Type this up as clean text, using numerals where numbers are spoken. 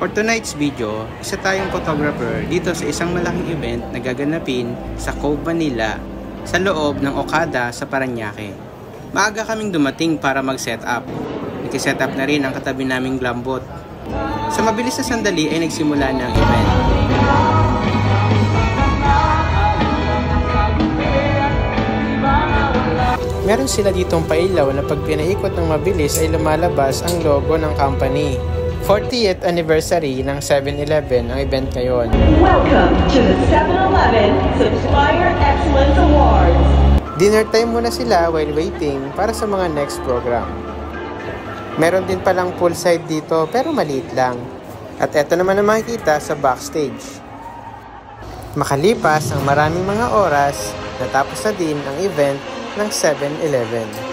For tonight's video, isa tayong photographer dito sa isang malaking event na gaganapin sa Cove Manila sa loob ng Okada sa Parañaque. Maaga kaming dumating para mag-set up. Nag-set up na rin ang katabi naming glambot. Sa mabilis na sandali ay nagsimula na ang event. Meron sila ditong pailaw na pag pinaikot ng mabilis ay lumalabas ang logo ng company. 40th anniversary ng 7-Eleven ang event ngayon. Welcome to the 7-Eleven Supplier Excellence Awards. Dinner time muna sila while waiting para sa mga next program. Meron din palang poolside dito pero maliit lang. At eto naman ang makikita sa backstage. Makalipas ang maraming mga oras, natapos na din ang event ng 7-Eleven.